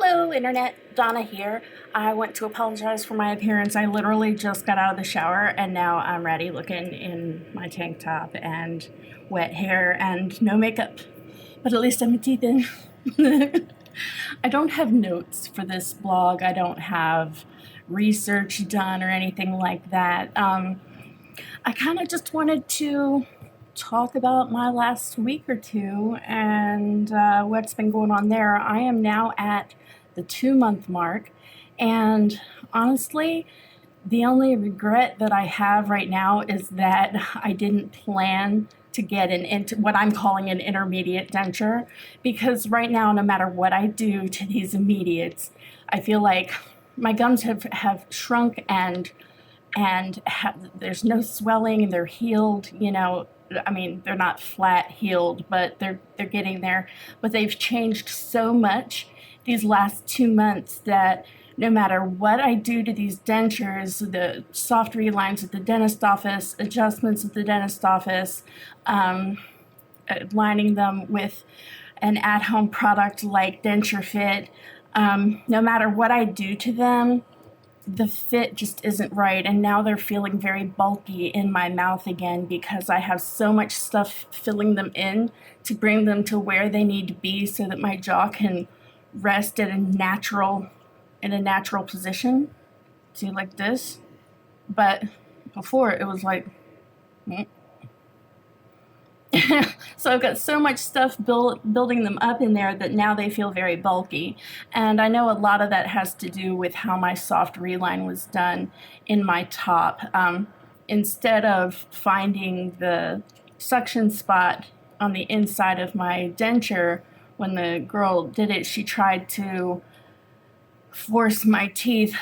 Hello, Internet. Donna here. I want to apologize for my appearance. I literally just got out of the shower and now I'm ready looking in my tank top and wet hair and no makeup. But at least I have my teeth in. I don't have notes for this blog. I don't have research done or anything like that. I kind of just wanted to talk about my last week or two and what's been going on there. I am now at the 2 month mark, and honestly, the only regret that I have right now is that I didn't plan to get into what I'm calling an intermediate denture, because right now, no matter what I do to these immediates, I feel like my gums have shrunk and there's no swelling and they're healed. I mean, they're not flat healed, but they're getting there. But they've changed so much these last 2 months that no matter what I do to these dentures, the soft relines at the dentist office, adjustments at the dentist office, lining them with an at-home product like Denture Fit, no matter what I do to them, the fit just isn't right, and now they're feeling very bulky in my mouth again because I have so much stuff filling them in to bring them to where they need to be so that my jaw can rest in a natural position. See, like this. But before it was like so I've got so much stuff building them up in there that now they feel very bulky. And I know a lot of that has to do with how my soft reline was done in my top. Instead of finding the suction spot on the inside of my denture, when the girl did it, she tried to force my teeth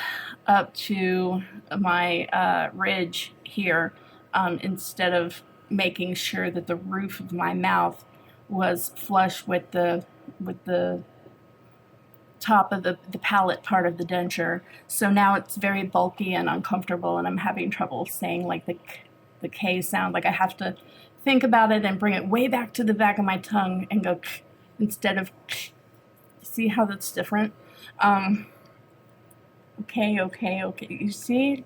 up to my ridge here, instead of making sure that the roof of my mouth was flush with the top of the palate part of the denture. So now it's very bulky and uncomfortable, and I'm having trouble saying like the K sound. Like I have to think about it and bring it way back to the back of my tongue and go instead of. See how that's different? Okay. You see?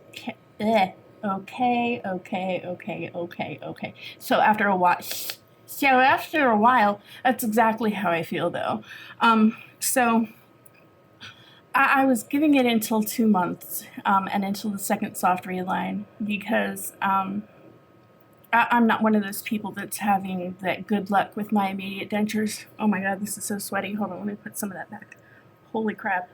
Okay. Okay. So after a while, that's exactly how I feel though. So I was giving it until 2 months, and until the second soft reline, because I'm not one of those people that's having that good luck with my immediate dentures. Oh my god, this is so sweaty. Hold on, let me put some of that back. Holy crap.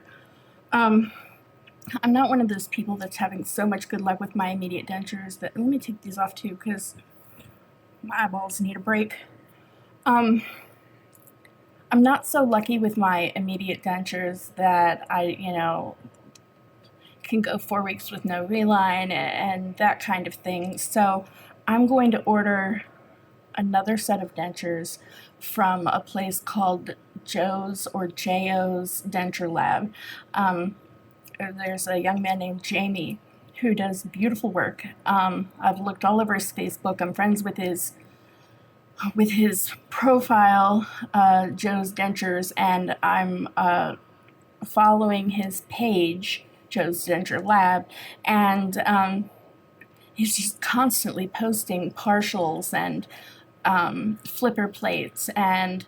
I'm not one of those people that's having so much good luck with my immediate dentures that, let me take these off too, because my eyeballs need a break. I'm not so lucky with my immediate dentures that I, can go 4 weeks with no reline and that kind of thing. So I'm going to order another set of dentures from a place called Joe's or J.O.'s Denture Lab. There's a young man named Jamie who does beautiful work. I've looked all over his Facebook. I'm friends with his profile, Joe's Dentures, and I'm following his page, Joe's Denture Lab, and he's just constantly posting partials and flipper plates and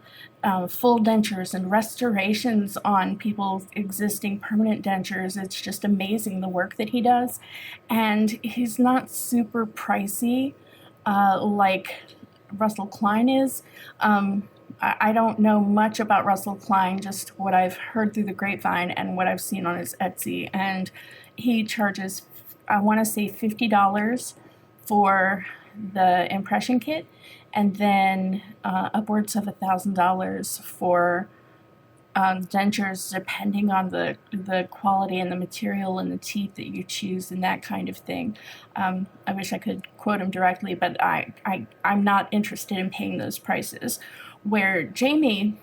full dentures and restorations on people's existing permanent dentures. It's just amazing the work that he does, and he's not super pricey like Russell Klein is. I don't know much about Russell Klein, just what I've heard through the grapevine and what I've seen on his Etsy, and he charges, I want to say $50 for the impression kit, and then upwards of $1,000 for dentures, depending on the quality and the material and the teeth that you choose and that kind of thing. I wish I could quote him directly, but I'm not interested in paying those prices. Where Jamie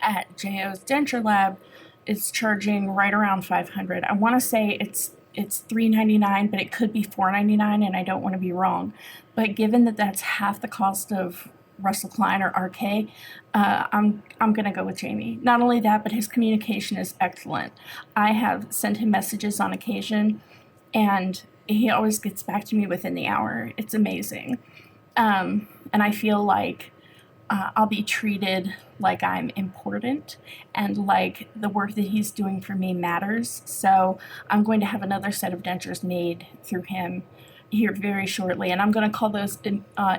at J.O.'s Denture Lab is charging right around $500. I want to say it's $399, but it could be $499, and I don't want to be wrong. But given that that's half the cost of Russell Klein or RK, I'm gonna go with Jamie. Not only that, but his communication is excellent. I have sent him messages on occasion, and he always gets back to me within the hour. It's amazing. And I feel like I'll be treated like I'm important and like the work that he's doing for me matters. So I'm going to have another set of dentures made through him here very shortly, and I'm going to call those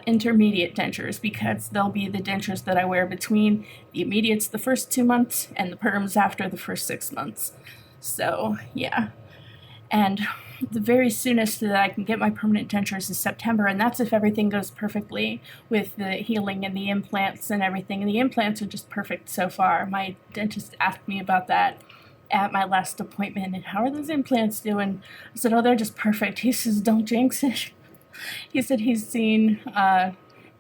intermediate dentures because they'll be the dentures that I wear between the immediates the first 2 months and the perms after the first 6 months. So yeah, and the very soonest that I can get my permanent dentures is September, and that's if everything goes perfectly with the healing and the implants and everything. And the implants are just perfect so far. My dentist asked me about that at my last appointment, and how are those implants doing? I said, oh, they're just perfect. He says, don't jinx it. He said he's seen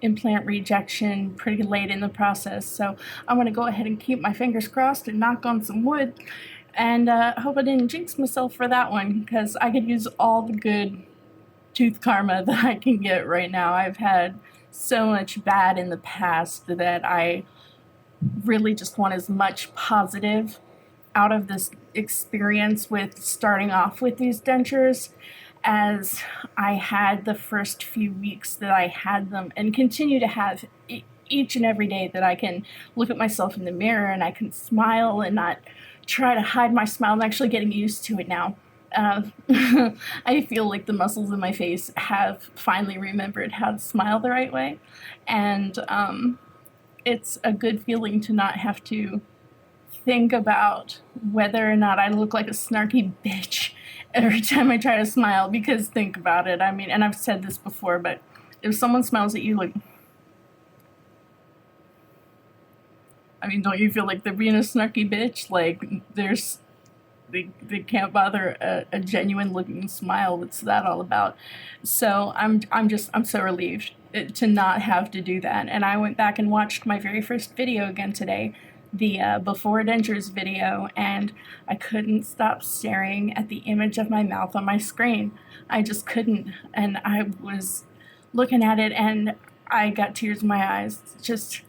implant rejection pretty late in the process, so I'm going to go ahead and keep my fingers crossed and knock on some wood, and hope I didn't jinx myself for that one, because I could use all the good tooth karma that I can get right now. I've had so much bad in the past that I really just want as much positive out of this experience with starting off with these dentures as I had the first few weeks that I had them, and continue to have each and every day that I can look at myself in the mirror and I can smile and not try to hide my smile. I'm actually getting used to it now. I feel like the muscles in my face have finally remembered how to smile the right way, and it's a good feeling to not have to think about whether or not I look like a snarky bitch every time I try to smile, because think about it. I mean, and I've said this before, but if someone smiles at you like, I mean, don't you feel like they're being a snarky bitch? Like, they can't bother a genuine looking smile. What's that all about? So I'm so relieved to not have to do that. And I went back and watched my very first video again today, the before dentures video, and I couldn't stop staring at the image of my mouth on my screen. I just couldn't, and I was looking at it and I got tears in my eyes. Just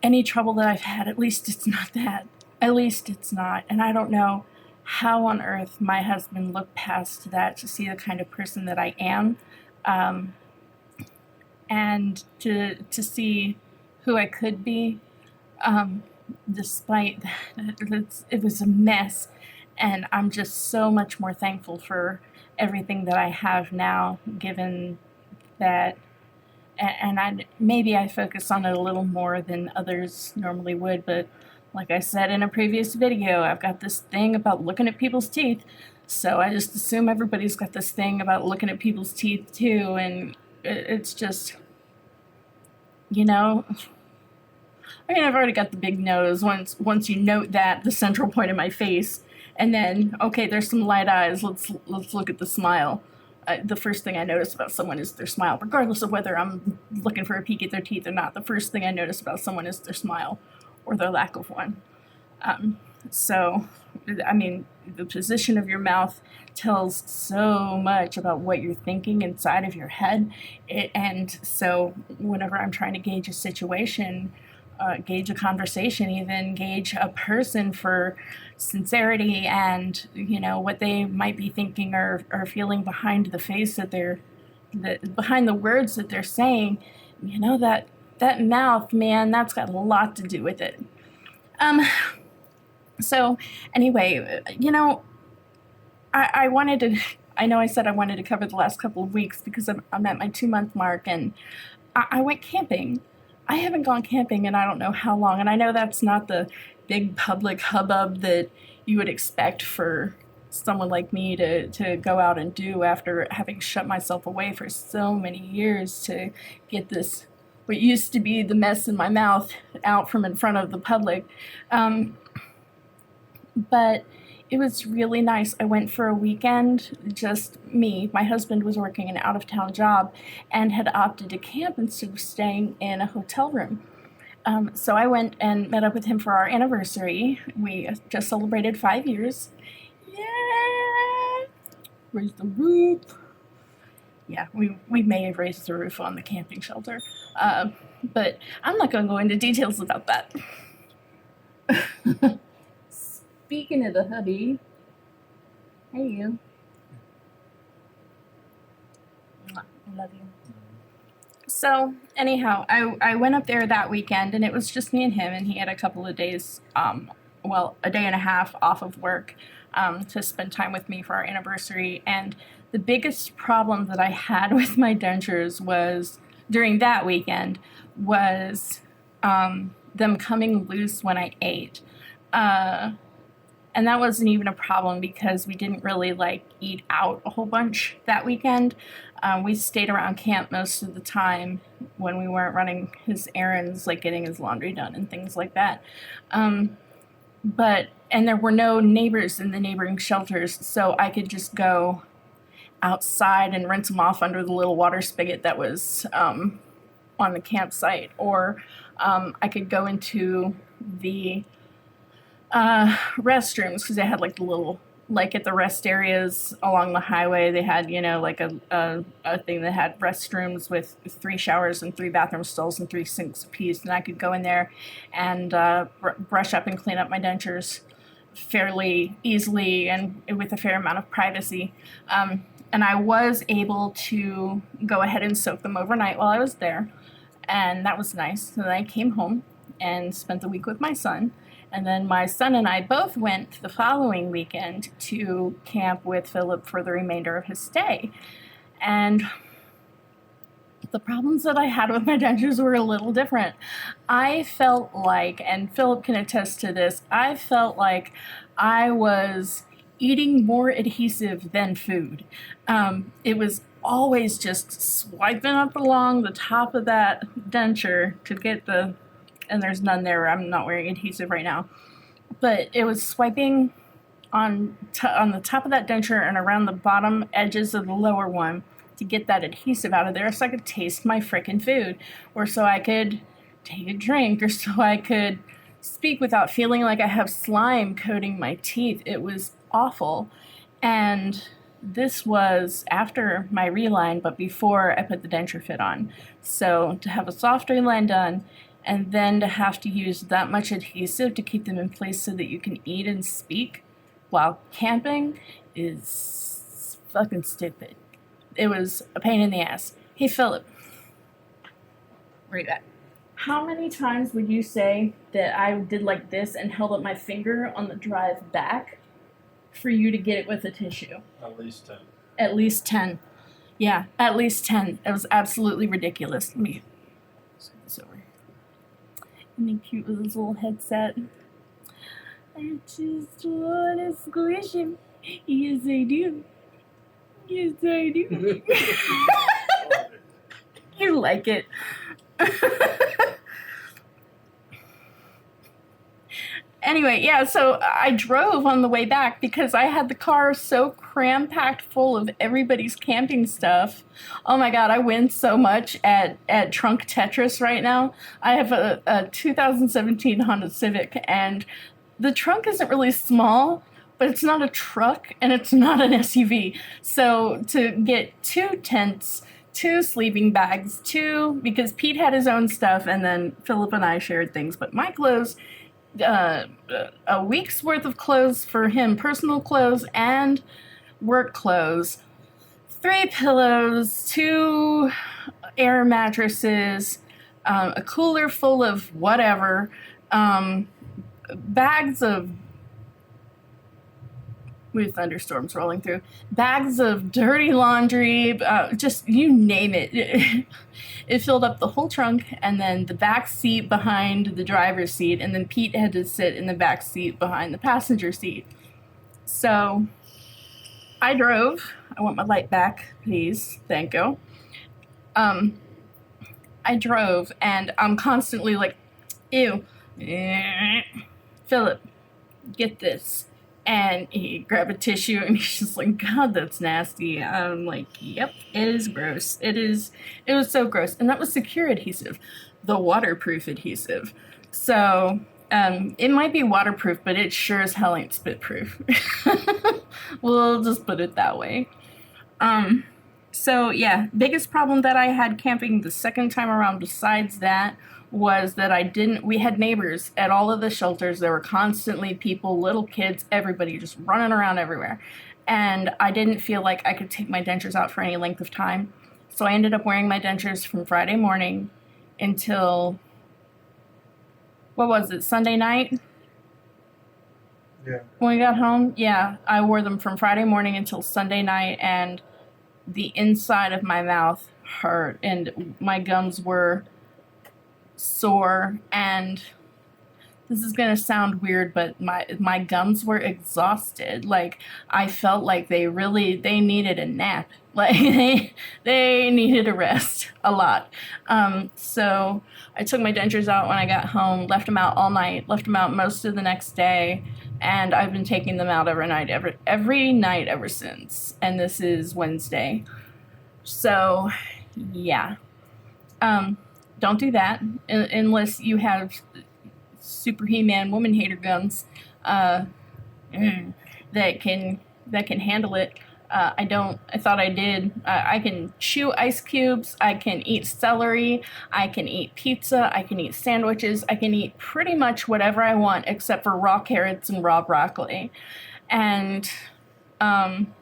any trouble that I've had, at least it's not that. At least it's not. And I don't know how on earth my husband looked past that to see the kind of person that I am, and to see who I could be, despite that. It was a mess, and I'm just so much more thankful for everything that I have now, given that. And maybe I focus on it a little more than others normally would, but like I said in a previous video, I've got this thing about looking at people's teeth, so I just assume everybody's got this thing about looking at people's teeth too, and it's just, you know, I mean, I've already got the big nose. Once you note that, the central point of my face, and then, okay, there's some light eyes, let's look at the smile. The first thing I notice about someone is their smile, regardless of whether I'm looking for a peek at their teeth or not. The first thing I notice about someone is their smile, or their lack of one. So, I mean, the position of your mouth tells so much about what you're thinking inside of your head. And so, whenever I'm trying to gauge a situation, gauge a conversation, even gauge a person for sincerity and, you know, what they might be thinking or feeling behind the face behind the words that they're saying, you know, that mouth, man, that's got a lot to do with it. So anyway, you know, I wanted to, I know I said I wanted to cover the last couple of weeks because I'm at my 2-month mark, and I went camping. I haven't gone camping in I don't know how long, and I know that's not the big public hubbub that you would expect for someone like me to go out and do after having shut myself away for so many years to get this, what used to be the mess in my mouth, out from in front of the public. But it was really nice. I went for a weekend, just me. My husband was working an out-of-town job and had opted to camp instead of staying in a hotel room. So I went and met up with him for our anniversary. We just celebrated 5 years. Yeah! Raised the roof. Yeah, we may have raised the roof on the camping shelter. But I'm not going to go into details about that. Speaking of the hubby, hey you. I love you. So anyhow, I went up there that weekend, and it was just me and him, and he had a couple of days, a day and a half off of work, to spend time with me for our anniversary. And the biggest problem that I had with my dentures was during that weekend was them coming loose when I ate. And that wasn't even a problem because we didn't really like eat out a whole bunch that weekend. We stayed around camp most of the time when we weren't running his errands, like getting his laundry done and things like that. And there were no neighbors in the neighboring shelters, so I could just go outside and rinse them off under the little water spigot that was on the campsite, or I could go into the restrooms, because they had like the little, like at the rest areas along the highway, they had, like a thing that had restrooms with 3 showers and 3 bathroom stalls and 3 sinks apiece, and I could go in there and brush up and clean up my dentures fairly easily and with a fair amount of privacy. And I was able to go ahead and soak them overnight while I was there, and that was nice. So then I came home and spent the week with my son. And then my son and I both went the following weekend to camp with Philip for the remainder of his stay. And the problems that I had with my dentures were a little different. I felt like, and Philip can attest to this, I felt like I was eating more adhesive than food. It was always just swiping up along the top of that denture to get and there's none there. I'm not wearing adhesive right now. But it was swiping on the top of that denture and around the bottom edges of the lower one to get that adhesive out of there so I could taste my frickin' food, or so I could take a drink, or so I could speak without feeling like I have slime coating my teeth. It was awful. And this was after my reline, but before I put the denture fit on. So to have a soft reline done, and then to have to use that much adhesive to keep them in place so that you can eat and speak while camping is fucking stupid. It was a pain in the ass. Hey, Philip. Where you at? How many times would you say that I did like this and held up my finger on the drive back for you to get it with a tissue? At least 10. At least 10. Yeah, at least 10. It was absolutely ridiculous. Let me send this over. Isn't he cute with his little headset? I just wanna squish him. Yes, I do. Yes, I do. You like it. Anyway, yeah, so I drove on the way back because I had the car so cram-packed full of everybody's camping stuff. Oh my god, I win so much at Trunk Tetris right now. I have a 2017 Honda Civic, and the trunk isn't really small, but it's not a truck, and it's not an SUV. So to get 2 tents, 2 sleeping bags, because Pete had his own stuff, and then Philip and I shared things, but my clothes, a week's worth of clothes for him, personal clothes and work clothes, 3 pillows, 2 air mattresses, a cooler full of whatever, bags of, with thunderstorms rolling through, bags of dirty laundry, just you name it. It filled up the whole trunk, and then the back seat behind the driver's seat, and then Pete had to sit in the back seat behind the passenger seat. So I drove. I want my light back, please. Thank you. I drove, and I'm constantly like, ew. Philip, get this. And he grabbed a tissue, and he's just like, God, that's nasty. I'm like, yep, it is gross. It was so gross. And that was secure adhesive, the waterproof adhesive. So, it might be waterproof, but it sure as hell ain't spit proof. We'll just put it that way. So yeah, biggest problem that I had camping the second time around besides that was that I didn't we had neighbors at all of the shelters. There were constantly people, little kids, everybody just running around everywhere. And I didn't feel like I could take my dentures out for any length of time. So I ended up wearing my dentures from Friday morning until what was it, Sunday night Yeah. when we got home? Yeah, I wore them from Friday morning until Sunday night, and the inside of my mouth hurt and my gums were sore, and this is gonna sound weird, but my gums were exhausted. Like I felt like they needed a nap. Like they needed a rest a lot. So I took my dentures out when I got home, left them out all night, left them out most of the next day, and I've been taking them out every night ever since. And this is Wednesday. So yeah, um, don't do that unless you have super He-Man woman hater guns uh, that can handle it. I don't. I thought I did. I can chew ice cubes. I can eat celery. I can eat pizza. I can eat sandwiches. I can eat pretty much whatever I want except for raw carrots and raw broccoli. And um,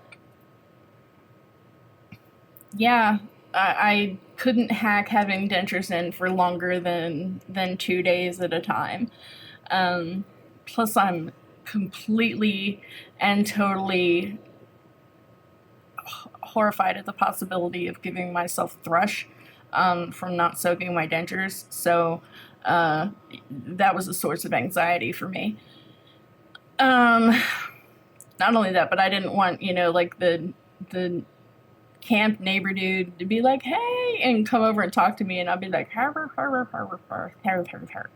yeah, I couldn't hack having dentures in for longer than 2 days at a time. Plus, I'm completely and totally horrified at the possibility of giving myself thrush from not soaking my dentures. So uh, that was a source of anxiety for me. Um, Not only that, but I didn't want like the camp neighbor dude to be like, "Hey," and come over and talk to me, and I'll be like, "Harver, harver, harver, harver, harver, harver."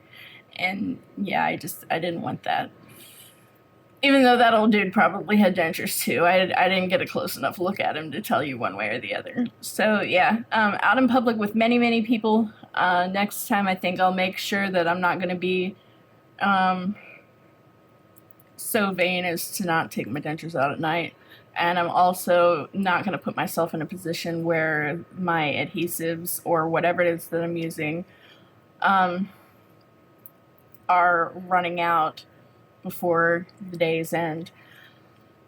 And yeah, I didn't want that. Even though that old dude probably had dentures too, I didn't get a close enough look at him to tell you one way or the other. So yeah, out in public with many people. Next time, I think I'll make sure that I'm not going to be um, so vain as to not take my dentures out at night. And I'm also not going to put myself in a position where my adhesives or whatever it is that I'm using um, are running out before the day's end.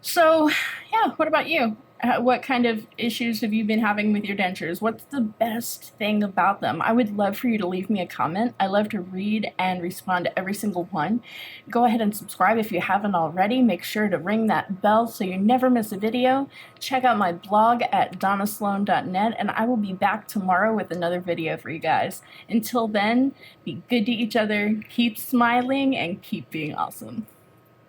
So, yeah, what about you? What kind of issues have you been having with your dentures? What's the best thing about them? I would love for you to leave me a comment. I love to read and respond to every single one. Go ahead and subscribe if you haven't already. Make sure to ring that bell so you never miss a video. Check out my blog at donnasloan.net, and I will be back tomorrow with another video for you guys. Until then, be good to each other, keep smiling, and keep being awesome.